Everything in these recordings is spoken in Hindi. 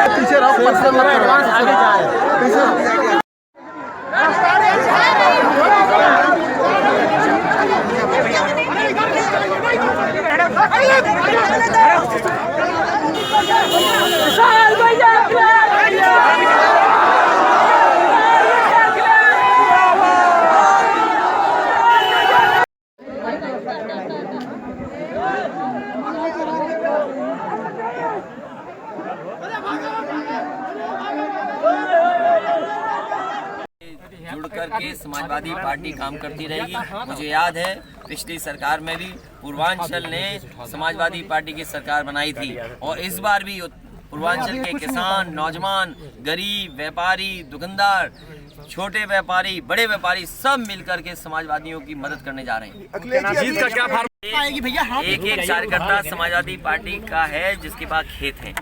पीछे रहो, एडवांस आगे जाए। जुड़ करके समाजवादी पार्टी काम करती रहेगी। मुझे याद है पिछली सरकार में भी पूर्वांचल ने समाजवादी पार्टी की सरकार बनाई थी और इस बार भी पूर्वांचल के किसान, नौजवान, गरीब, व्यापारी, दुकानदार, छोटे व्यापारी, बड़े व्यापारी सब मिलकर के समाजवादियों की मदद करने जा रहे हैं। जीत का क्या एक कार्यकर्ता समाजवादी पार्टी का है जिसके पास खेत है।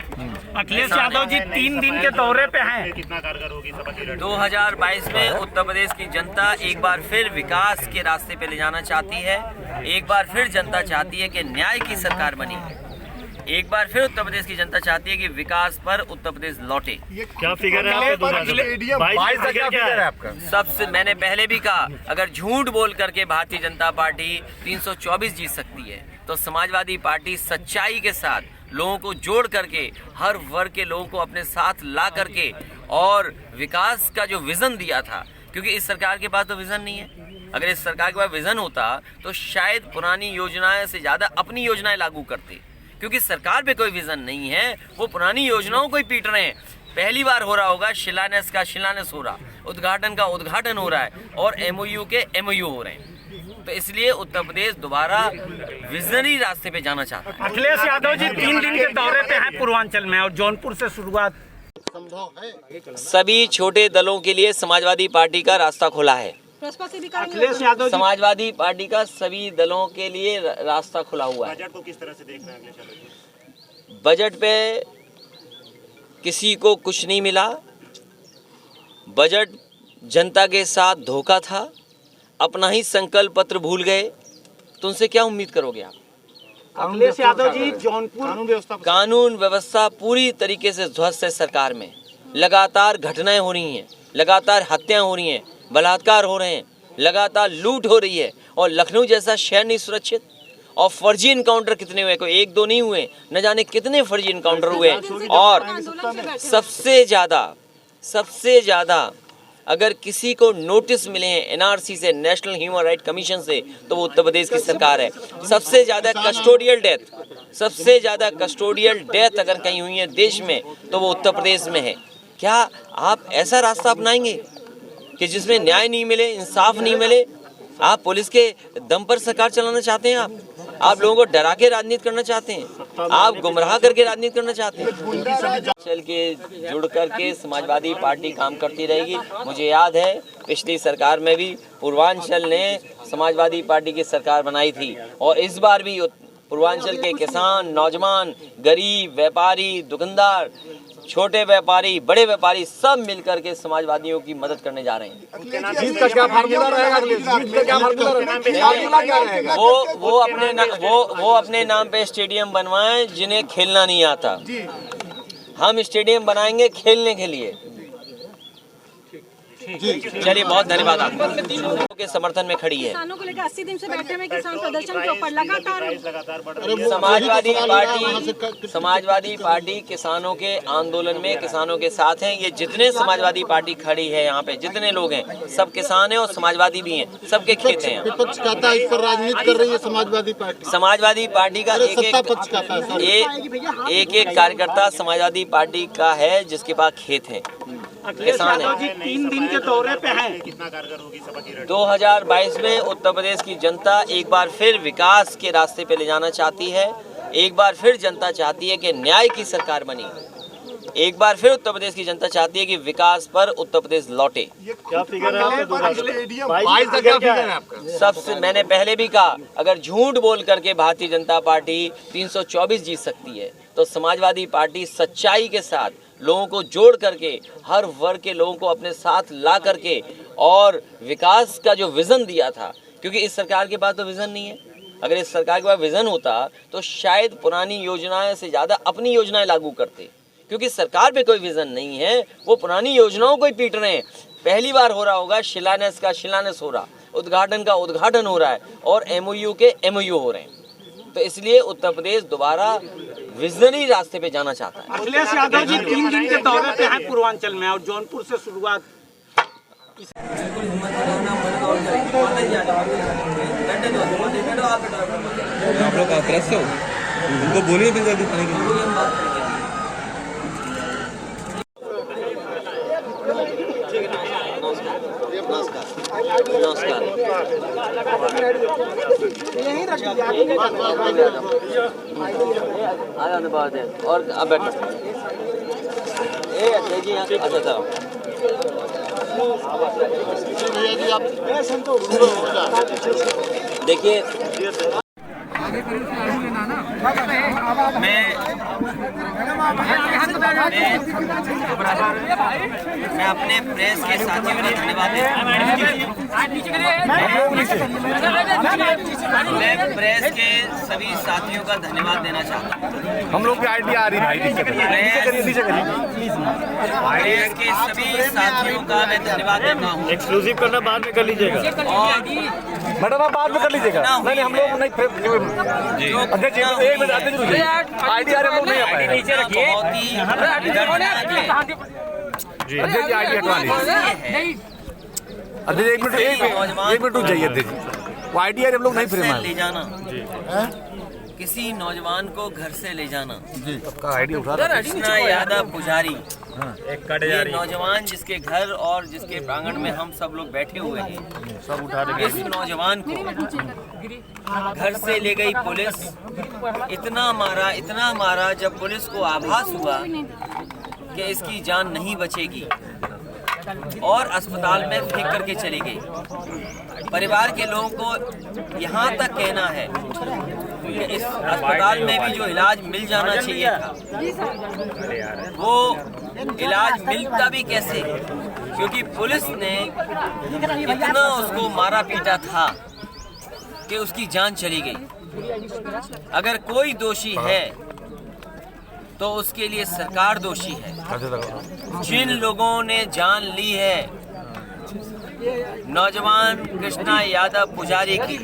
अखिलेश यादव जी 3 दिन के दौरे पे हैं। कितना कारगर होगी सपा की? 2022 में उत्तर प्रदेश की जनता एक बार फिर विकास के रास्ते पे ले जाना चाहती है। एक बार फिर जनता चाहती है कि न्याय की सरकार बनी। एक बार फिर उत्तर प्रदेश की जनता चाहती है कि विकास पर उत्तर प्रदेश लौटे। क्या फिगर है आपका? सबसे मैंने पहले भी कहा, अगर झूठ बोल करके भारतीय जनता पार्टी 324 जीत सकती है तो समाजवादी पार्टी सच्चाई के साथ लोगों को जोड़ करके, हर वर्ग के लोगों को अपने साथ ला करके और विकास का जो विजन दिया था, क्योंकि इस सरकार के पास तो विजन नहीं है। अगर इस सरकार के पास विजन होता तो शायद पुरानी योजनाएं से ज्यादा अपनी योजनाएं लागू करते। क्योंकि सरकार पे कोई विजन नहीं है, वो पुरानी योजनाओं को ही पीट रहे हैं। पहली बार हो रहा होगा शिलान्यास का शिलान्यास हो रहा, उद्घाटन का उद्घाटन हो रहा है और एमओयू के एमओयू हो रहे हैं। तो इसलिए उत्तर प्रदेश दोबारा विजनरी रास्ते पे जाना चाहता है। अखिलेश यादव जी 3 दिन के दौरे पे हैं पूर्वांचल में और जौनपुर से शुरुआत। सभी छोटे दलों के लिए समाजवादी पार्टी का रास्ता खुला है। अखिलेश यादव समाजवादी पार्टी का सभी दलों के लिए रास्ता खुला हुआ है। बजट को किस तरह से देख रहे हैं अखिलेश यादव जी? बजट पे किसी को कुछ नहीं मिला। बजट जनता के साथ धोखा था। अपना ही संकल्प पत्र भूल गए तो उनसे क्या उम्मीद करोगे आप? अखिलेश यादव जी जौनपुर कानून व्यवस्था पूरी तरीके से ध्वस्त है। सरकार में लगातार घटनाएं हो रही हैं, लगातार हत्याएं हो रही हैं, बलात्कार हो रहे हैं, लगातार लूट हो रही है और लखनऊ जैसा शहर नहीं सुरक्षित। और फर्जी इनकाउंटर कितने हुए? कोई एक दो नहीं हुए, न जाने कितने फर्जी इनकाउंटर हुए। और सबसे ज़्यादा अगर किसी को नोटिस मिले हैं एनआरसी से, नेशनल ह्यूमन राइट कमीशन से, तो वो उत्तर प्रदेश की सरकार है। सबसे ज़्यादा कस्टोडियल डेथ अगर कहीं हुई है देश में तो वो उत्तर प्रदेश में है। क्या आप ऐसा रास्ता अपनाएंगे कि जिसमें न्याय नहीं मिले, इंसाफ नहीं मिले? आप पुलिस के दम पर सरकार चलाना चाहते हैं? आप लोगों को डरा के राजनीति करना चाहते हैं? आप गुमराह करके राजनीति करना चाहते हैं? चल के जुड़ करके समाजवादी पार्टी काम करती रहेगी। मुझे याद है पिछली सरकार में भी पूर्वांचल ने समाजवादी पार्टी की सरकार बनाई थी और इस बार भी पूर्वांचल के किसान, नौजवान, गरीब, व्यापारी, दुकानदार, छोटे व्यापारी, बड़े व्यापारी सब मिलकर के समाजवादियों की मदद करने जा रहे हैं। जीत का क्या फार्मूला रहेगा? जीत का क्या फार्मूला रहेगा? वो अपने नाम पे स्टेडियम बनवाएं जिन्हें खेलना नहीं आता। हम स्टेडियम बनाएंगे खेलने के लिए। चलिए, बहुत धन्यवाद आपका। के समर्थन में खड़ी है। किसानों को लेकर 80 दिन से बैठे हुए किसान प्रदर्शन के ऊपर लगातार समाजवादी पार्टी किसानों के आंदोलन में किसानों के साथ हैं। ये जितने समाजवादी पार्टी खड़ी है यहाँ पे, जितने लोग हैं सब किसान हैं और समाजवादी भी हैं, सबके खेत हैं। विपक्ष कहता है इस पर राजनीति कर रही है समाजवादी पार्टी। समाजवादी पार्टी का एक कार्यकर्ता समाजवादी पार्टी का है जिसके पास खेत है, किसान है। 3 दिन के दौरे पे हैं। कितना कारगर होगी सपा की रणनीति? 2022 में उत्तर प्रदेश की जनता एक बार फिर विकास के रास्ते पे ले जाना चाहती है। एक बार फिर जनता चाहती है कि न्याय की सरकार बनी। एक बार फिर उत्तर प्रदेश की जनता चाहती है कि विकास पर उत्तर प्रदेश लौटे। क्या फिगर है आपका? सबसे मैंने पहले भी कहा, अगर झूठ बोल करके भारतीय जनता पार्टी 324 जीत सकती है तो समाजवादी पार्टी सच्चाई के साथ लोगों को जोड़ करके, हर वर्ग के लोगों को अपने साथ ला करके और विकास का जो विजन दिया था, क्योंकि इस सरकार के पास तो विजन नहीं है। अगर इस सरकार के पास विजन होता तो शायद पुरानी योजनाएं से ज़्यादा अपनी योजनाएं लागू करते, क्योंकि सरकार पे कोई विजन नहीं है। वो पुरानी योजनाओं को ही पीट रहे हैं। पहली बार हो रहा होगा शिलान्यास का शिलान्यास हो रहा, उद्घाटन का उद्घाटन हो रहा है और MOU के MOU हो रहे हैं। तो इसलिए उत्तर प्रदेश दोबारा विजनरी रास्ते पे जाना चाहता है। अखिलेश यादव जी 3 दिन के दौरे पे हैं पूर्वांचल में और जौनपुर से शुरुआत। आप लोग अग्रस्त हो, उनको बोलिए भी जल्दी पानी की। नमस्कार। और अब बैठो। अच्छा देखिए, मैं अपने प्रेस के साथियों को धन्यवाद देता हूं। मैं प्रेस के सभी साथियों का धन्यवाद देना चाहता हूँ। हम लोग की आइडिया आ रही भाई, प्रेस के सभी साथियों का मैं धन्यवाद देता हूँ। एक्सक्लूसिव करना बाद में कर लीजिएगा। मैडम आप बाद में कर लीजिएगा। नहीं हम लोग नहीं, अध्यक्ष एक मिनट, अध्यक्ष आइडिया हम लोग नहीं आ पाए। नीचे रखिए। अध्यक्ष आइडिया हटवा लीजिए। अध्यक्ष एक मिनट रुक जाइए। अध्यक्ष वो आइडिया हम लोग नहीं फ्रेम ले जाना, किसी नौजवान को घर से ले जाना। आइडिया उठा कृष्णा यादव पुजारी, ये नौजवान जिसके घर और जिसके प्रांगण में हम सब लोग बैठे हुए हैं, सब उठा देंगे। इस नौजवान को घर से ले गई पुलिस। इतना मारा जब पुलिस को आभास हुआ कि इसकी जान नहीं बचेगी और अस्पताल में फेंक करके चली गई। परिवार के लोगों को यहाँ तक कहना है कि इस अस्पताल में भी जो इलाज मिल जाना चाहिए था वो इलाज मिलता भी कैसे, क्योंकि पुलिस ने इतना उसको मारा पीटा था कि उसकी जान चली गई। अगर कोई दोषी है तो उसके लिए सरकार दोषी है। जिन लोगों ने जान ली है नौजवान कृष्णा यादव पुजारी की,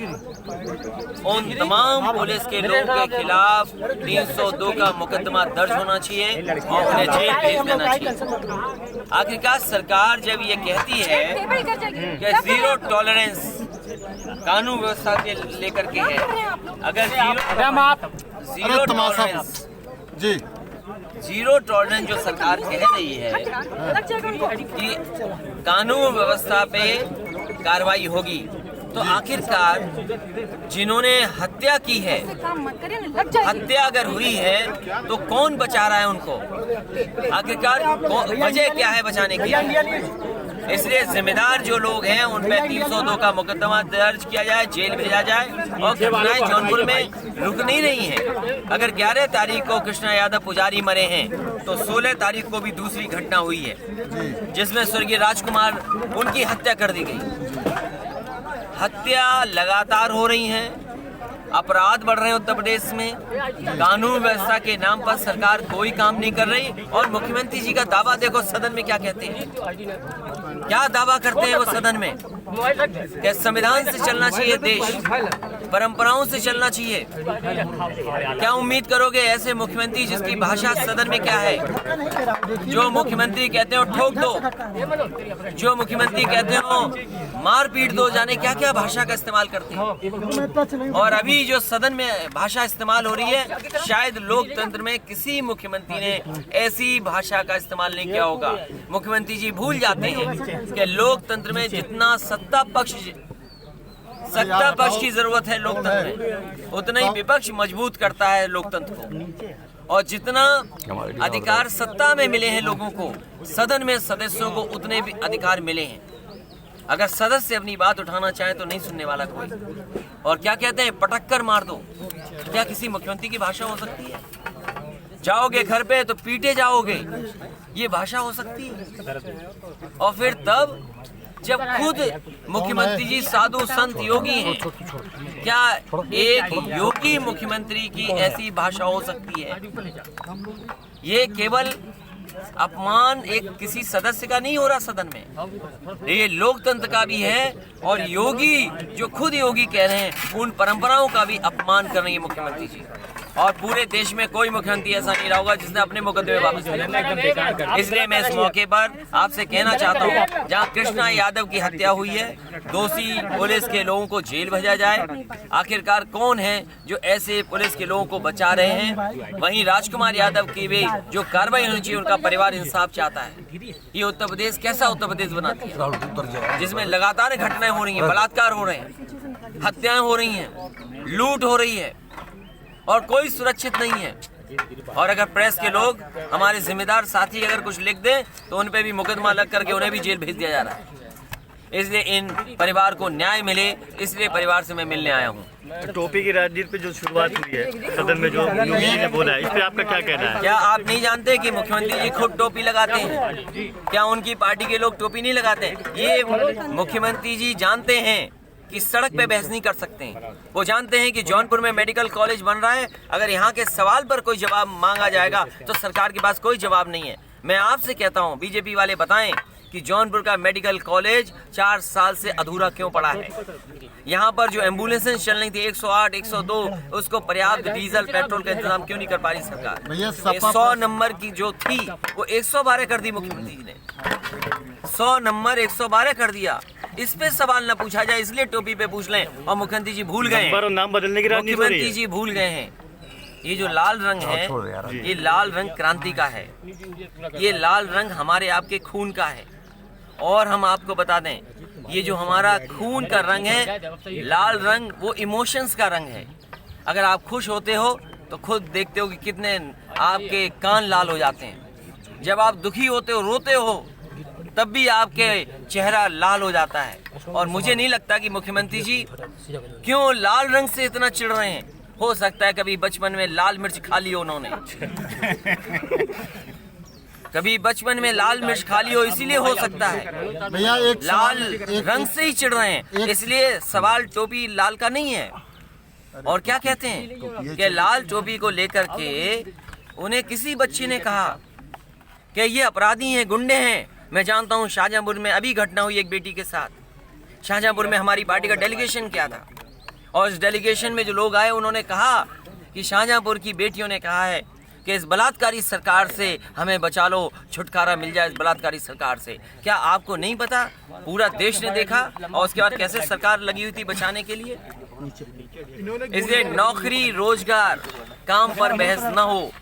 उन तमाम पुलिस के लोगों के खिलाफ 302 का मुकदमा दर्ज होना चाहिए और उन्हें जेल भेज देना चाहिए। आखिरकार सरकार जब ये कहती है कि जीरो टॉलरेंस कानून व्यवस्था के लेकर के है, अगर जीरो टॉलरेंस जो सरकार कह रही है कि कानून व्यवस्था पे कार्रवाई होगी, तो आखिरकार जिन्होंने हत्या की है, हत्या अगर हुई है तो कौन बचा रहा है उनको? आखिरकार वजह क्या है बचाने की? इसलिए जिम्मेदार जो लोग हैं उन पे 302 का मुकदमा दर्ज किया जाए, जेल भेजा जाए। और घटनाएं जौनपुर में रुक नहीं रही हैं। अगर 11 तारीख को कृष्णा यादव पुजारी मरे हैं तो 16 तारीख को भी दूसरी घटना हुई है जिसमें स्वर्गीय राजकुमार, उनकी हत्या कर दी गई। हत्या लगातार हो रही हैं अपराध बढ़ रहे हैं उत्तर प्रदेश में, कानून व्यवस्था के नाम पर सरकार कोई काम नहीं कर रही। और मुख्यमंत्री जी का दावा देखो सदन में क्या कहते हैं, क्या दावा करते हैं वो सदन में कि संविधान से चलना चाहिए देश, परंपराओं से चलना चाहिए। क्या उम्मीद करोगे ऐसे मुख्यमंत्री जिसकी भाषा सदन में क्या है? जो मुख्यमंत्री कहते हो ठोक दो, जो मुख्यमंत्री कहते हो मार पीट दो, जाने क्या क्या भाषा का इस्तेमाल करते हैं। और अभी जो सदन में भाषा इस्तेमाल हो रही है, शायद लोकतंत्र में किसी मुख्यमंत्री ने ऐसी भाषा का इस्तेमाल नहीं किया होगा। मुख्यमंत्री जी भूल जाते हैं कि लोकतंत्र में जितना सत्ता पक्ष की जरूरत है लोकतंत्र में, उतना ही विपक्ष मजबूत करता है लोकतंत्र को। और जितना अधिकार सत्ता में मिले हैं लोगों को, सदन में सदस्यों को उतने भी अधिकार मिले हैं। अगर सदस्य अपनी बात उठाना चाहे तो नहीं सुनने वाला कोई। और क्या कहते हैं, पटक कर मार दो। क्या किसी मुख्यमंत्री की भाषा हो सकती है? जाओगे घर पे तो पीटे जाओगे, ये भाषा हो सकती है? और फिर तब जब खुद मुख्यमंत्री जी साधु संत योगी हैं, क्या एक योगी मुख्यमंत्री की ऐसी भाषा हो सकती है? ये केवल अपमान एक किसी सदस्य का नहीं हो रहा सदन में, ये लोकतंत्र का भी है। और योगी जो खुद योगी कह रहे हैं, उन परंपराओं का भी अपमान कर रही है मुख्यमंत्री जी। और पूरे देश में कोई मुख्यमंत्री ऐसा नहीं रहा होगा जिसने अपने मुकदमे वापस लिया। इसलिए मैं इस मौके पर आपसे कहना चाहता हूँ, जहाँ कृष्णा यादव की हत्या हुई है, दोषी पुलिस के लोगों को जेल भेजा जाए। आखिरकार कौन है जो ऐसे पुलिस के लोगों को बचा रहे हैं? वहीं राजकुमार यादव की भी जो कार्रवाई होनी चाहिए, उनका परिवार इंसाफ चाहता है। ये उत्तर प्रदेश कैसा उत्तर प्रदेश बनाती है, जिसमें लगातार घटनाएं हो रही हैं, बलात्कार हो रहे हैं, हत्याएं हो रही हैं, लूट हो रही है और कोई सुरक्षित नहीं है। और अगर प्रेस के लोग, हमारे जिम्मेदार साथी अगर कुछ लिख दें तो उन पे भी मुकदमा लग करके उन्हें भी जेल भेज दिया जा रहा है। इसलिए इन परिवार को न्याय मिले, इसलिए परिवार से मैं मिलने आया हूँ। टोपी की राजनीति पे जो शुरुआत हुई है सदन में, जो योगी जी ने बोला है, इस पे आपका क्या कहना है? क्या आप नहीं जानते कि मुख्यमंत्री जी खुद टोपी लगाते हैं? क्या उनकी पार्टी के लोग टोपी नहीं लगाते हैं? ये मुख्यमंत्री जी जानते हैं कि सड़क पे बहस नहीं कर सकते हैं। वो जानते हैं कि जौनपुर में मेडिकल कॉलेज बन रहा है, अगर यहाँ के सवाल पर कोई जवाब मांगा जाएगा तो सरकार के पास कोई जवाब नहीं है। मैं आपसे कहता हूँ, बीजेपी वाले बताएं कि जौनपुर का मेडिकल कॉलेज 4 साल से अधूरा क्यों पड़ा है? यहाँ पर जो एम्बुलेंसें चल रही थी 108, 102, उसको पर्याप्त डीजल पेट्रोल का इंतजाम क्यों नहीं कर पा रही सरकार? 100 नंबर की जो थी वो 112 कर दी मुख्यमंत्री जी ने, 100 नंबर 112 कर दिया। इस पे सवाल न पूछा जाए, इसलिए टोपी पे पूछ लें। और मुख्यमंत्री जी भूल गए हैं, नाम बदलने की राजनीति हो रही है। मुख्यमंत्री जी भूल गए हैं, ये जो लाल रंग है, ये लाल रंग क्रांति का है, ये लाल रंग हमारे आपके खून का है। और हम आपको बता दें, ये जो हमारा खून का रंग है, लाल रंग, वो इमोशंस का रंग है। अगर आप खुश होते हो तो खुद देखते हो कि कितने आपके कान लाल हो जाते हैं। जब आप दुखी होते हो, रोते हो, तब भी आपके चेहरा लाल हो जाता है। और मुझे नहीं लगता कि मुख्यमंत्री जी क्यों लाल रंग से इतना चिढ़ रहे हैं। हो सकता है कभी बचपन में लाल मिर्च खा ली हो उन्होंने, कभी बचपन में लाल मिर्च खा ली हो, इसीलिए हो सकता है। भैया एक लाल रंग से ही चिढ़ रहे हैं, इसलिए सवाल टोपी लाल का नहीं है। और क्या कहते हैं कि लाल टोपी को लेकर के उन्हें किसी बच्चे ने कहा कि ये अपराधी हैं, गुंडे हैं। मैं जानता हूँ शाहजहांपुर में अभी घटना हुई एक बेटी के साथ। शाहजहांपुर में हमारी पार्टी का डेलीगेशन किया था और इस डेलीगेशन में जो लोग आए, उन्होंने कहा कि शाहजहांपुर की बेटियों ने कहा है कि इस बलात्कारी सरकार से हमें बचा लो, छुटकारा मिल जाए इस बलात्कारी सरकार से। क्या आपको नहीं पता? पूरा देश ने देखा और उसके बाद कैसे सरकार लगी हुई थी बचाने के लिए। इसलिए नौकरी, रोजगार, काम पर बहस न हो,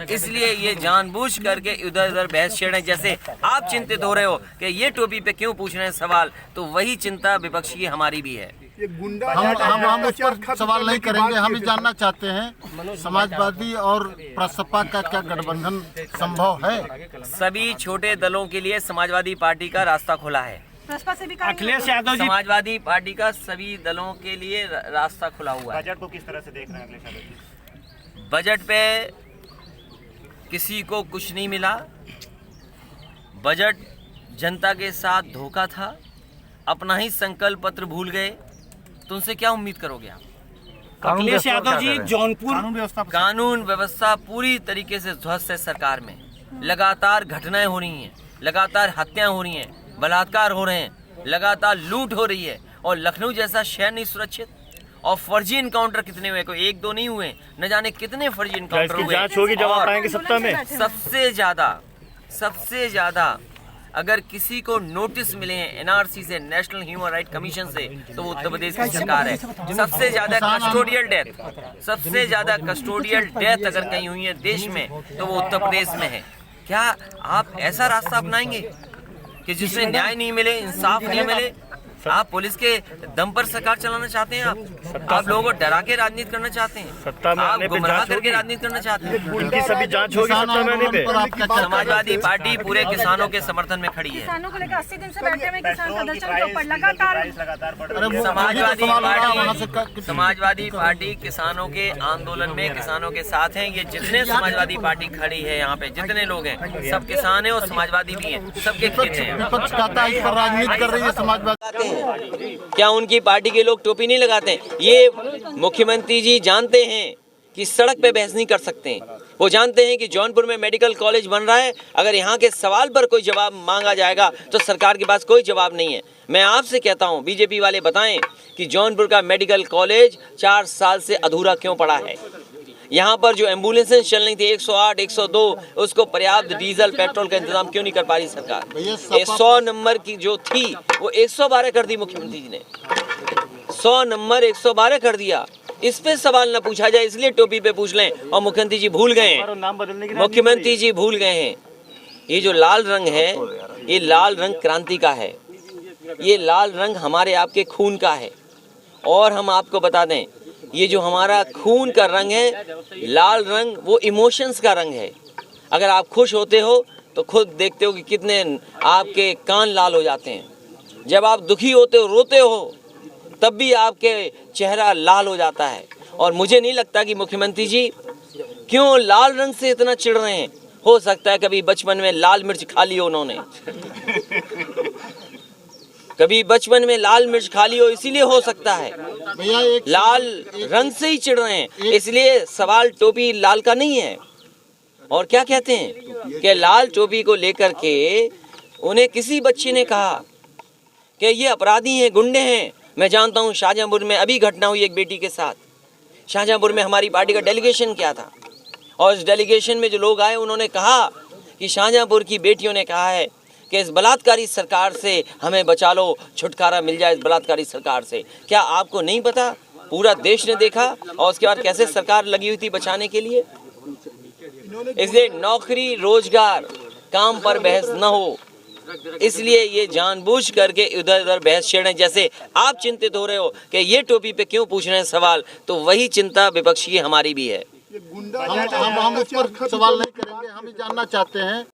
इसलिए ये जानबूझ करके इधर उधर बहस छेड़े। जैसे आप चिंतित हो रहे हो कि ये टोपी पे क्यों पूछ रहे हैं सवाल, तो वही चिंता विपक्षी की हमारी भी है। हम उस पर सवाल नहीं करेंगे। हम ये जानना चाहते हैं, समाजवादी और प्रसपा का क्या गठबंधन संभव है? सभी छोटे दलों के लिए समाजवादी पार्टी का रास्ता खुला है। अखिलेश यादव जी, समाजवादी पार्टी का सभी दलों के लिए रास्ता खुला हुआ है। बजट को किस तरह से देख रहे हैं अखिलेश यादव जी? बजट पे किसी को कुछ नहीं मिला। बजट जनता के साथ धोखा था, अपना ही संकल्प पत्र भूल गए, तो उनसे क्या उम्मीद करोगे आप? अखिलेश यादव जी जौनपुर कानून व्यवस्था पूरी तरीके से ध्वस्त है सरकार में। लगातार घटनाएं हो रही हैं, लगातार हत्याएं हो रही हैं, बलात्कार हो रहे हैं, लगातार लूट हो रही है और लखनऊ जैसा शहर नहीं सुरक्षित। और फर्जी इनकाउंटर कितने हुए, कोई एक दो नहीं हुए, न जाने कितने फर्जी इनकाउंटर हुए। जांच होगी जब आप आएंगे सत्ता में। सबसे ज्यादा अगर किसी को नोटिस मिले हैं एनआरसी से, नेशनल ह्यूमन राइट कमीशन से, तो वो उत्तर प्रदेश की सरकार है। सबसे ज्यादा कस्टोडियल डेथ अगर कहीं हुई है देश में तो वो उत्तर प्रदेश में है। क्या आप ऐसा रास्ता अपनाएंगे कि जिसमें न्याय नहीं मिले, इंसाफ नहीं मिले? आप पुलिस के दम पर सरकार चलाना चाहते हैं? आप लोगों को डरा के राजनीति करना चाहते हैं? सत्ता में आप आने पे गुमराह जांच करके होगी? राजनीति करना चाहते हैं? उनकी सभी जांच होगी सत्ता में आने पे। समाजवादी पार्टी पूरे किसानों के समर्थन में खड़ी है। किसानों को लेकर 80 दिन से बैठे हुए किसान प्रदर्शन के ऊपर लगातार समाजवादी पार्टी किसानों के आंदोलन में किसानों के साथ हैं। ये जितने समाजवादी पार्टी खड़ी है यहाँ पे, जितने लोग हैं, सब किसान हैं और समाजवादी भी हैं, सबके खेत हैं। विपक्ष कहता है इस पर राजनीति कर रही है समाजवादी। क्या उनकी पार्टी के लोग टोपी नहीं लगाते हैं? ये मुख्यमंत्री जी जानते हैं कि सड़क पे बहस नहीं कर सकते हैं। वो जानते हैं कि जौनपुर में मेडिकल कॉलेज बन रहा है, अगर यहाँ के सवाल पर कोई जवाब मांगा जाएगा तो सरकार के पास कोई जवाब नहीं है। मैं आपसे कहता हूँ, बीजेपी वाले बताएं कि जौनपुर का मेडिकल कॉलेज 4 साल से अधूरा क्यों पड़ा है? यहाँ पर जो एम्बुलेंसें चल रही थी 108, 102, उसको पर्याप्त डीजल पेट्रोल का इंतजाम क्यों नहीं कर पा रही सरकार? 100 नंबर की जो थी वो 112 कर दी मुख्यमंत्री जी ने। 100 नंबर 112 कर दिया। इस पे सवाल न पूछा जाए, इसलिए टोपी पे पूछ लें। और मुख्यमंत्री जी भूल गए हैं, मुख्यमंत्री जी भूल गए हैं, ये जो लाल रंग है, ये लाल रंग क्रांति का है, ये लाल रंग हमारे आपके खून का है। और हम आपको बता दें, ये जो हमारा खून का रंग है, लाल रंग, वो इमोशंस का रंग है। अगर आप खुश होते हो तो खुद देखते हो कि कितने आपके कान लाल हो जाते हैं। जब आप दुखी होते हो, रोते हो, तब भी आपके चेहरा लाल हो जाता है। और मुझे नहीं लगता कि मुख्यमंत्री जी क्यों लाल रंग से इतना चिढ़ रहे हैं। हो सकता है कभी बचपन में लाल मिर्च खा ली हो उन्होंने, कभी बचपन में लाल मिर्च खा ली हो, इसीलिए हो सकता है लाल रंग से ही चिढ़ रहे हैं। इसलिए सवाल टोपी लाल का नहीं है। और क्या कहते हैं कि लाल टोपी को लेकर के उन्हें किसी बच्चे ने कहा कि ये अपराधी हैं, गुंडे हैं। मैं जानता हूँ शाहजहांपुर में अभी घटना हुई एक बेटी के साथ। शाहजहांपुर में हमारी पार्टी का डेलीगेशन क्या था, और इस डेलीगेशन में जो लोग आए उन्होंने कहा कि शाहजहांपुर की बेटियों ने कहा है कि इस बलात्कारी सरकार से हमें बचा लो, छुटकारा मिल जाए इस बलात्कारी सरकार से। क्या आपको नहीं पता? पूरा देश ने देखा और उसके बाद कैसे सरकार लगी हुई थी बचाने के लिए। इसलिए नौकरी, रोजगार, काम पर बहस न हो, इसलिए ये जानबूझ करके इधर उधर बहस छेड़ रहे हैं। जैसे आप चिंतित हो रहे हो कि ये टोपी पे क्यों पूछ रहे हैं सवाल, तो वही चिंता विपक्षी की हमारी भी है। हम इस पर सवाल नहीं करेंगे, हम ये जानना चाहते हैं।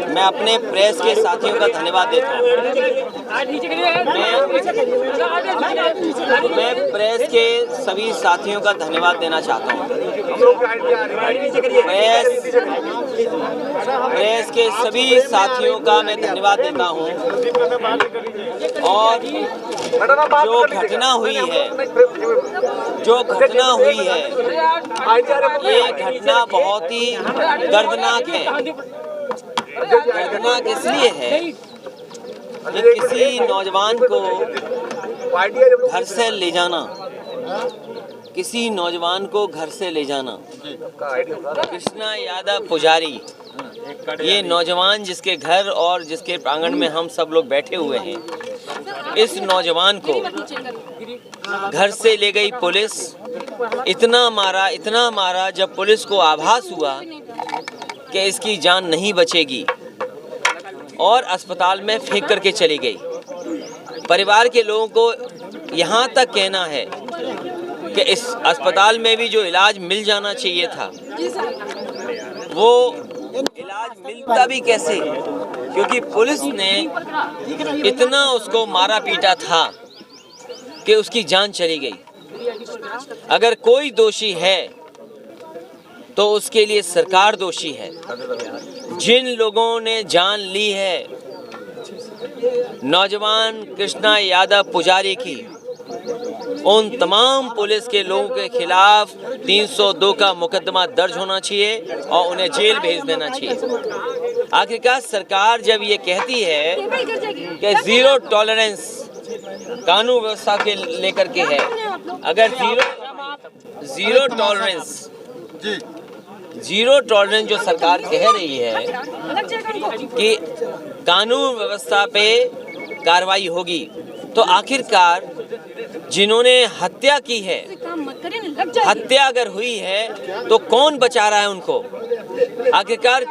मैं अपने प्रेस के साथियों का धन्यवाद देता हूँ। मैं प्रेस के सभी साथियों का धन्यवाद देना चाहता हूँ। प्रेस के सभी साथियों का मैं धन्यवाद देता हूँ। और जो घटना हुई है, ये घटना बहुत ही दर्दनाक है। दर्दनाक इसलिए है कि किसी नौजवान को घर से ले जाना, कृष्णा यादव पुजारी, ये नौजवान जिसके घर और जिसके प्रांगण में हम सब लोग बैठे हुए हैं, इस नौजवान को घर से ले गई पुलिस। इतना मारा जब पुलिस को आभास हुआ कि इसकी जान नहीं बचेगी, और अस्पताल में फेंक करके चली गई। परिवार के लोगों को यहाँ तक कहना है कि इस अस्पताल में भी जो इलाज मिल जाना चाहिए था, वो इलाज मिलता भी कैसे, क्योंकि पुलिस ने इतना उसको मारा पीटा था कि उसकी जान चली गई। अगर कोई दोषी है तो उसके लिए सरकार दोषी है। जिन लोगों ने जान ली है नौजवान कृष्णा यादव पुजारी की, उन तमाम पुलिस के लोगों के खिलाफ 302 का मुकदमा दर्ज होना चाहिए और उन्हें जेल भेज देना चाहिए। आखिरकार सरकार जब ये कहती है कि जीरो टॉलरेंस कानून व्यवस्था के लेकर के है, अगर जीरो टॉलरेंस जो सरकार कह रही है कि कानून व्यवस्था पे कार्रवाई होगी, तो आखिरकार जिन्होंने हत्या की है, हत्या अगर हुई है तो कौन बचा रहा है उनको? आखिरकार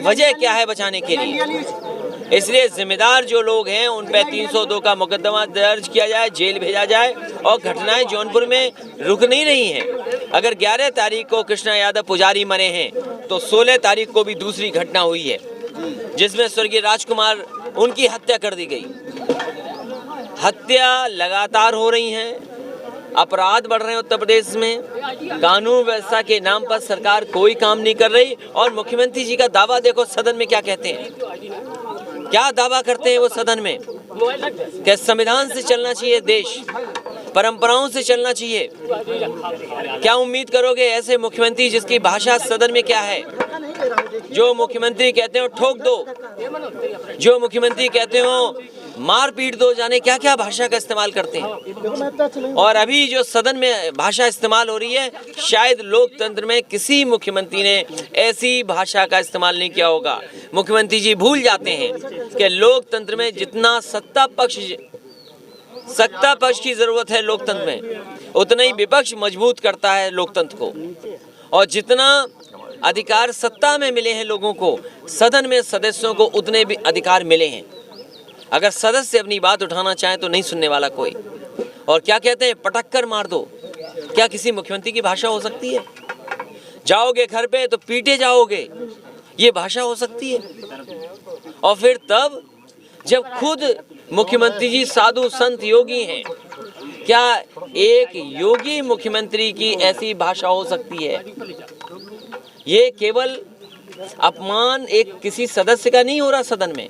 वजह क्या है बचाने के लिए? इसलिए जिम्मेदार जो लोग हैं उन पे 302 का मुकदमा दर्ज किया जाए, जेल भेजा जाए। और घटनाएं जौनपुर में रुक नहीं रही हैं। अगर 11 तारीख को कृष्णा यादव पुजारी मरे हैं तो 16 तारीख को भी दूसरी घटना हुई है जिसमें स्वर्गीय राजकुमार उनकी हत्या कर दी गई। हत्या लगातार हो रही हैं, अपराध बढ़ रहे हैं उत्तर प्रदेश में, कानून व्यवस्था के नाम पर सरकार कोई काम नहीं कर रही। और मुख्यमंत्री जी का दावा देखो सदन में क्या कहते हैं, क्या दावा करते हैं वो सदन में कि संविधान से चलना चाहिए देश, परंपराओं से चलना चाहिए। क्या उम्मीद करोगे ऐसे मुख्यमंत्री जिसकी भाषा सदन में क्या है? जो मुख्यमंत्री कहते हो ठोक दो, जो मुख्यमंत्री कहते हो मार पीट दो, जाने क्या क्या भाषा का इस्तेमाल करते हैं। और अभी जो सदन में भाषा इस्तेमाल हो रही है, शायद लोकतंत्र में किसी मुख्यमंत्री ने ऐसी भाषा का इस्तेमाल नहीं किया होगा। मुख्यमंत्री जी भूल जाते हैं कि लोकतंत्र में जितना सत्ता पक्ष की जरूरत है लोकतंत्र में, उतना ही विपक्ष मजबूत करता है लोकतंत्र को। और जितना अधिकार सत्ता में मिले हैं लोगों को, सदन में सदस्यों को उतने भी अधिकार मिले हैं। अगर सदस्य अपनी बात उठाना चाहे तो नहीं सुनने वाला कोई। और क्या कहते हैं, पटक कर मार दो। क्या किसी मुख्यमंत्री की भाषा हो सकती है? जाओगे घर पे तो पीटे जाओगे, ये भाषा हो सकती है? और फिर तब जब खुद मुख्यमंत्री जी साधु संत योगी हैं, क्या एक योगी मुख्यमंत्री की ऐसी भाषा हो सकती है? ये केवल अपमान एक किसी सदस्य का नहीं हो रहा सदन में,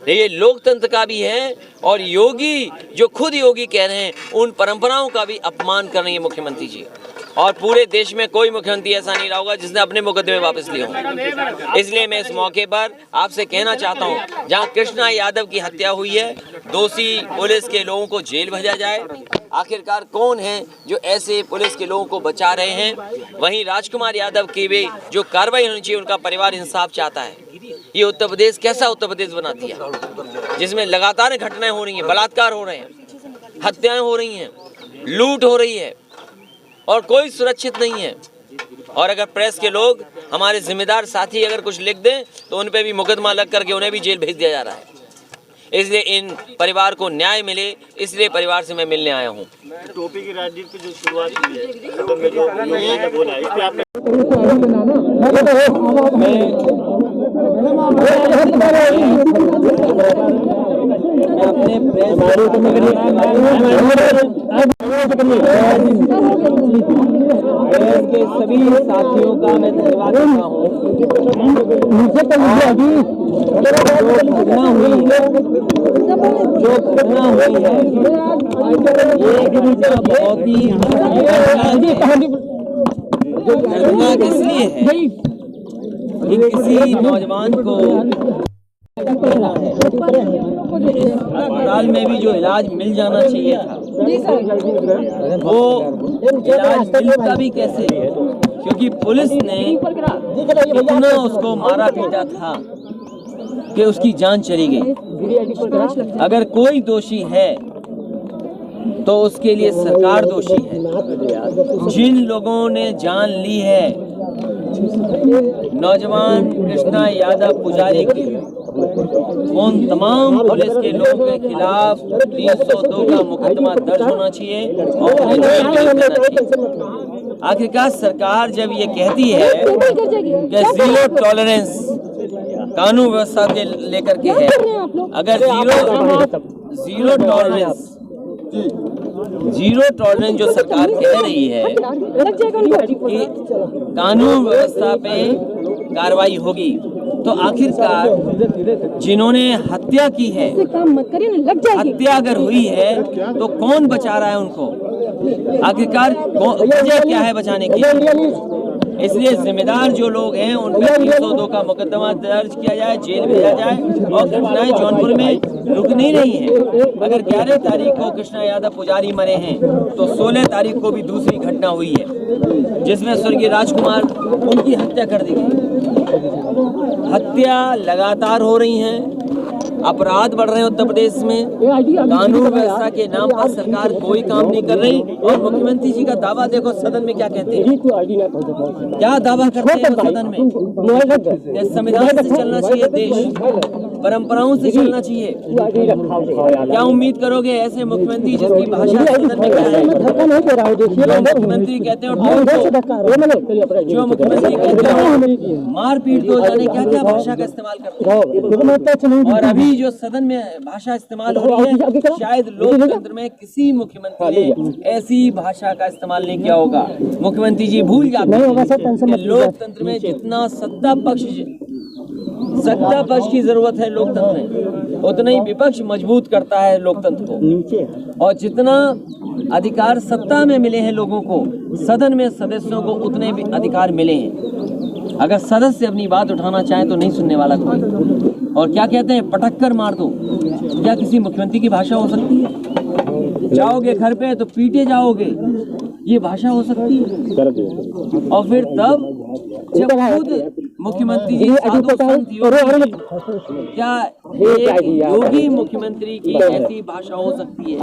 ये लोकतंत्र का भी है। और योगी जो खुद योगी कह रहे हैं, उन परंपराओं का भी अपमान कर रही है मुख्यमंत्री जी। और पूरे देश में कोई मुख्यमंत्री ऐसा नहीं रहा होगा जिसने अपने मुकदमे वापस लिए हों। इसलिए मैं इस मौके पर आपसे कहना चाहता हूं, जहां कृष्णा यादव की हत्या हुई है, दोषी पुलिस के लोगों को जेल भेजा जाए। आखिरकार कौन है जो ऐसे पुलिस के लोगों को बचा रहे हैं? वहीं राजकुमार यादव की भी जो कार्रवाई होनी चाहिए, उनका परिवार इंसाफ चाहता है। ये उत्तर प्रदेश कैसा उत्तर प्रदेश बना दिया, जिसमें लगातार घटनाएं हो रही हैं, बलात्कार हो रहे हैं, हत्याएं हो रही हैं, लूट हो रही है और कोई सुरक्षित नहीं है। और अगर प्रेस के लोग, हमारे जिम्मेदार साथी अगर कुछ लिख दें तो उन पे भी मुकदमा लग करके उन्हें भी जेल भेज दिया जा रहा है। इसलिए इन परिवार को न्याय मिले, इसलिए परिवार से मैं मिलने आया हूँ। टोपी की राजनीति की जो शुरुआत हुई है, तो में जो योगी ने बोला, इस पे आप के सभी साथियों का मैं धन्यवाद करता हूँ। जो घटना हुई है ये बहुत ही घटना इसलिए है कि किसी नौजवान को अस्पताल में भी जो इलाज मिल जाना चाहिए था, वो इलाज मिलता भी कैसे? क्योंकि पुलिस ने इतना उसको मारा पीटा था कि उसकी जान चली गई। अगर कोई दोषी है तो उसके लिए सरकार दोषी है। जिन लोगों ने जान ली है नौजवान कृष्णा यादव पुजारी की, उन तमाम पुलिस के लोगों के खिलाफ 302 का मुकदमा दर्ज होना चाहिए और उन्हें जेल भेज देना चाहिए। आखिरकार सरकार जब ये कहती है कि जीरो टॉलरेंस कानून व्यवस्था के लेकर के है, अगर जीरो टॉलरेंस जो सरकार कह रही है कि कानून व्यवस्था पे कार्रवाई होगी, तो आखिरकार जिन्होंने हत्या की है, काम मत करिए ना, लग जाएगी। हत्या अगर हुई है तो कौन बचा रहा है उनको? आखिरकार वजह क्या है बचाने की? इसलिए जिम्मेदार जो लोग हैं उन पर 302 का मुकदमा दर्ज किया जाए, जेल भेजा जाए। और घटनाएं जौनपुर में रुक नहीं रही है। अगर 11 तारीख को कृष्णा यादव पुजारी मरे हैं तो 16 तारीख को भी दूसरी घटना हुई है जिसमें स्वर्गीय राजकुमार, उनकी हत्या कर दी गई। हत्या लगातार हो रही हैं, अपराध बढ़ रहे हैं उत्तर प्रदेश में, कानून व्यवस्था के नाम पर सरकार कोई काम नहीं कर रही। और मुख्यमंत्री जी का दावा देखो सदन में क्या कहते हैं, क्या दावा करते हैं सदन में? संविधान से चलना चाहिए देश, परंपराओं से चलना चाहिए। क्या उम्मीद करोगे ऐसे मुख्यमंत्री जिसकी भाषा सदन में क्या है? जो मुख्यमंत्री कहते हैं जो मुख्यमंत्री कहते हैं मारपीट दो, जाने क्या क्या भाषा का इस्तेमाल करते हैं। और अभी जो सदन में भाषा इस्तेमाल हो रही है, शायद लोकतंत्र में किसी मुख्यमंत्री ने ऐसी भाषा का इस्तेमाल नहीं किया होगा। मुख्यमंत्री जी भूल जाते हैं कि लोकतंत्र में जितना सत्ता पक्ष की जरूरत है लोकतंत्र में, उतना ही विपक्ष मजबूत करता है लोकतंत्र को। और जितना अधिकार सत्ता में मिले हैं लोगों को, सदन में सदस्यों को उतने भी अधिकार मिले हैं। अगर सदस्य अपनी बात उठाना चाहे तो नहीं सुनने वाला कोई। और क्या कहते हैं, पटक कर मार दो, क्या किसी मुख्यमंत्री की भाषा हो सकती है? जाओगे घर पे तो पीटे जाओगे, ये भाषा हो सकती है? और फिर तब जब खुद मुख्यमंत्री जी साधु संत योगी, क्या एक योगी मुख्यमंत्री की ऐसी भाषा हो सकती है?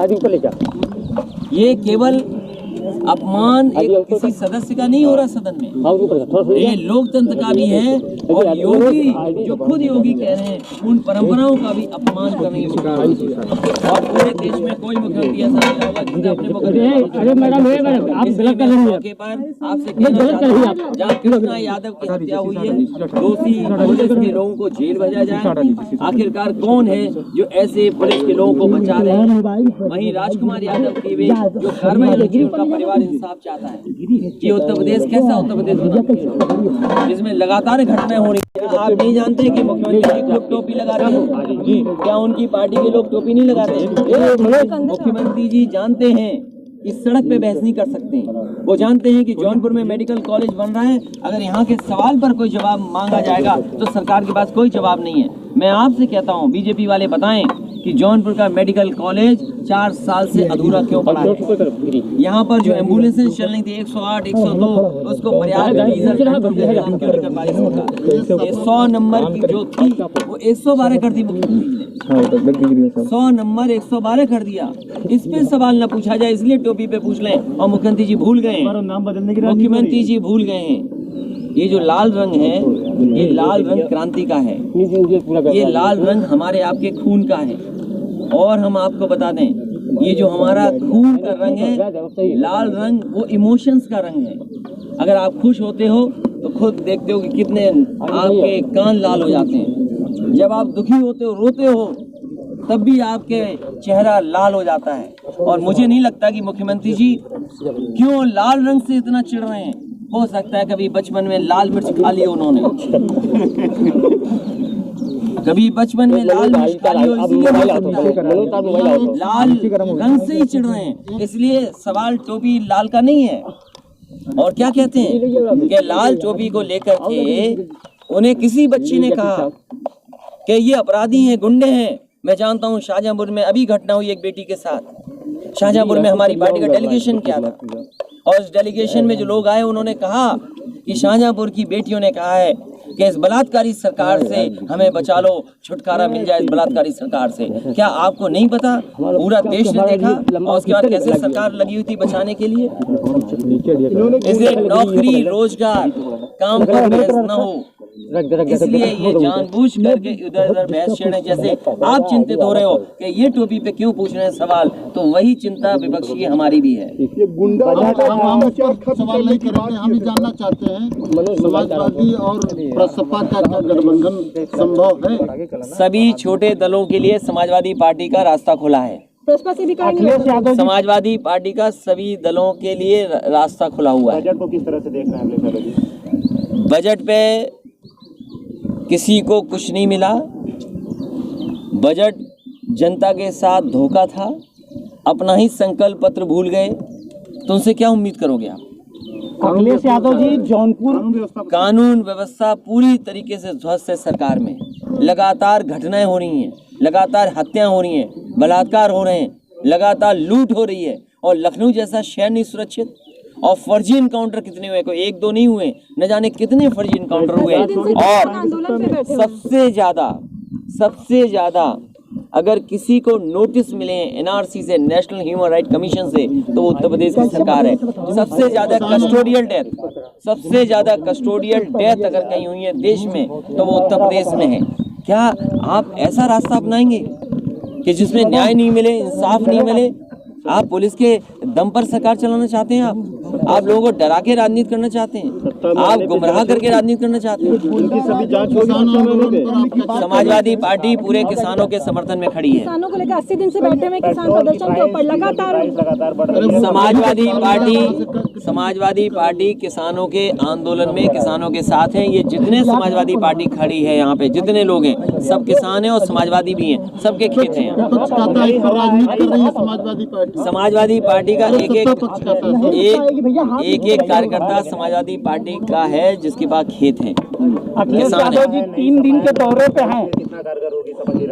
ये केवल अपमान एक किसी सदस्य का नहीं हो रहा सदन में, ये लोकतंत्र का भी है। और योगी जो खुद योगी कह रहे हैं, उन परंपराओं का भी अपमान करने की कोशिश। और पूरे देश में कोई मुख्यमंत्री ऐसा नहीं होगा जिसने अपने मौके पर आपसे कहना चाहता हूं, जहाँ कृष्णा यादव की हत्या हुई है, दोषी पुलिस के लोगों को जेल भेजा जाए। आखिरकार कौन है जो ऐसे पुलिस के लोगों को बचा रहे हैं? वहीं राजकुमार यादव की वे जो कार्रवाई हुई, उनका परिवार इंसाफ चाहता है। ये उत्तर प्रदेश कैसा उत्तर प्रदेश बना जिसमें लगातार घटनाएं हो रही है? आप नहीं जानते कि मुख्यमंत्री लोग टोपी लगा रहे हैं? क्या उनकी पार्टी के लोग टोपी नहीं लगाते हैं? मुख्यमंत्री जी जानते हैं इस सड़क पे बहस नहीं कर सकते। वो जानते हैं कि जौनपुर में मेडिकल कॉलेज बन रहा है, अगर यहाँ के सवाल पर कोई जवाब मांगा जाएगा तो सरकार के पास कोई जवाब नहीं है। मैं आपसे कहता हूँ, बीजेपी वाले बताएं कि जौनपुर का मेडिकल कॉलेज 4 साल से अधूरा क्यों पड़ा है? यहाँ पर जो एम्बुलेंसें चल रही थी 108, 102, उसको पर्याप्त डीजल क्यों नहीं कर पाई सरकार? 100 नंबर की जो थी वो 112 कर दी मुख्यमंत्री ने, 100 नंबर 112 कर दिया। इस पे सवाल न पूछा जाए, इसलिए टोपी पे पूछ लें। और मुख्यमंत्री जी भूल गए, मुख्यमंत्री जी भूल गए हैं ये जो लाल रंग है, ये लाल रंग क्रांति का है, ये लाल रंग हमारे आपके खून का है। और हम आपको बता दें, ये जो हमारा खून का रंग है, लाल रंग, वो इमोशंस का रंग है। अगर आप खुश होते हो तो खुद देखते हो कि कितने आपके कान लाल हो जाते हैं। जब आप दुखी होते हो, रोते हो, तब भी आपके चेहरा लाल हो जाता है। और मुझे नहीं लगता कि मुख्यमंत्री जी क्यों लाल रंग से इतना चिढ़ रहे हैं। हो सकता है कभी बचपन में लाल मिर्च खा ली उन्होंने, कभी बचपन में लाल मिर्च खा ली हो, इसलिए हो सकता है लाल रंग से ही चिढ़ रहे हैं। इसलिए सवाल टोपी लाल का नहीं है। और क्या कहते हैं कि लाल टोपी को लेकर के उन्हें किसी बच्चे ने कहा कि ये अपराधी हैं, गुंडे हैं। मैं जानता हूँ शाहजहांपुर में अभी घटना हुई एक बेटी के साथ। शाहजहांपुर में हमारी पार्टी का डेलीगेशन किया था और इस डेलीगेशन में जो लोग आए उन्होंने कहा कि शाहजहांपुर की बेटियों ने कहा है कि इस बलात्कारी सरकार से हमें बचा लो, छुटकारा मिल जाए इस बलात्कारी सरकार से। क्या आपको नहीं पता? पूरा देश ने देखा और उसके बाद कैसे सरकार लगी हुई थी बचाने के लिए। इसलिए नौकरी, रोजगार, काम पर बहस न हो, इसलिए ये जानबूझ करके इधर उधर बहस छेड़े। जैसे आप चिंतित हो रहे हो कि ये टोपी पे क्यों पूछ रहे हैं सवाल, तो वही चिंता विपक्ष की हमारी भी है। ये गुंडा सवाल नहीं करेंगे, हम ये जानना चाहते हैं समाजवादी और प्रसपा का क्या गठबंधन संभव है? सभी छोटे दलों के लिए समाजवादी पार्टी का रास्ता खुला है। समाजवादी पार्टी का सभी दलों के लिए रास्ता खुला हुआ है। बजट को किस तरह से देख रहे हैं? बजट पे किसी को कुछ नहीं मिला, बजट जनता के साथ धोखा था, अपना ही संकल्प पत्र भूल गए, तो उनसे क्या उम्मीद करोगे आप? अखिलेश यादव जी जौनपुर कानून व्यवस्था पूरी तरीके से ध्वस्त है सरकार में। लगातार घटनाएं हो रही हैं, लगातार हत्याएं हो रही हैं, बलात्कार हो रहे हैं, लगातार लूट हो रही है, और लखनऊ जैसा शहर नहीं सुरक्षित। और फर्जी इनकाउंटर कितने हुए, कोई एक दो नहीं हुए, न जाने कितने फर्जी इनकाउंटर हुए। और सबसे ज्यादा अगर किसी को नोटिस मिले एनआरसी से, नेशनल ह्यूमन राइट कमीशन से, तो वो उत्तर प्रदेश की सरकार है। सबसे ज्यादा कस्टोडियल डेथ अगर कहीं हुई है देश में, तो वो उत्तर प्रदेश में है। क्या आप ऐसा रास्ता अपनाएंगे कि जिसमें न्याय नहीं मिले, इंसाफ नहीं मिले? आप पुलिस के दम पर सरकार चलाना चाहते हैं? आप लोगों को डरा के राजनीति करना चाहते हैं? आप गुमराह करके राजनीति करना चाहते हैं? समाजवादी पार्टी पूरे किसानों के समर्थन में खड़ी है। किसानों को लेकर 80 दिन से बैठे हुए किसान प्रदर्शन के ऊपर लगातार समाजवादी पार्टी किसानों के आंदोलन में किसानों के साथ है। ये जितने समाजवादी पार्टी खड़ी है यहाँ पे, जितने लोग हैं, सब किसान हैं और समाजवादी भी हैं, सबके खेत हैं। समाजवादी पार्टी का एक कार्यकर्ता समाजवादी पार्टी का है जिसके पास खेत है, किसान है। 3 दिन के दौरे पे हैं।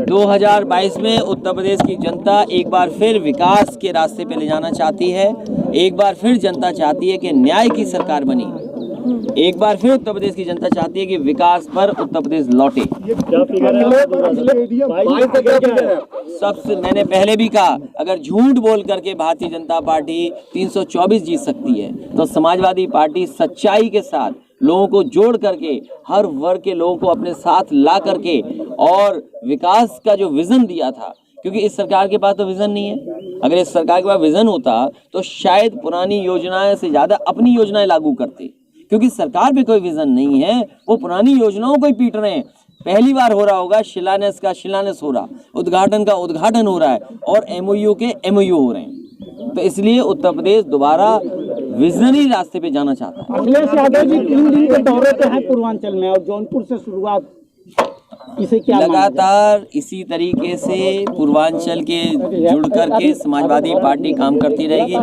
2022 में उत्तर प्रदेश की जनता एक बार फिर विकास के रास्ते पे ले जाना चाहती है। एक बार फिर जनता चाहती है कि न्याय की सरकार बनी। एक बार फिर उत्तर प्रदेश की जनता चाहती है कि विकास पर उत्तर प्रदेश लौटे। सबसे मैंने पहले भी कहा, अगर झूठ बोल करके भारतीय जनता पार्टी 324 जीत सकती है, तो समाजवादी पार्टी सच्चाई के साथ लोगों को जोड़ करके, हर वर्ग के लोगों को अपने साथ ला करके, और विकास का जो विजन दिया था, क्योंकि इस सरकार के पास तो विजन नहीं है। अगर इस सरकार के पास विजन होता तो शायद पुरानी योजनाएं से ज्यादा अपनी योजनाएं लागू करते। क्योंकि सरकार पे कोई विजन नहीं है, वो पुरानी योजनाओं को ही पीट रहे हैं। पहली बार हो रहा होगा शिलान्यास का शिलान्यास हो रहा, उद्घाटन का उद्घाटन हो रहा है, और एमओयू के एमओयू हो रहे हैं। तो इसलिए उत्तर प्रदेश दोबारा विजनरी रास्ते पे जाना चाहता है। अखिलेश यादव जी 3 दिन के दौरे पे हैं पूर्वांचल में, और जौनपुर से शुरुआत, इसे क्या लगातार इसी तरीके से पूर्वांचल के जुड़ करके समाजवादी पार्टी काम करती रहेगी।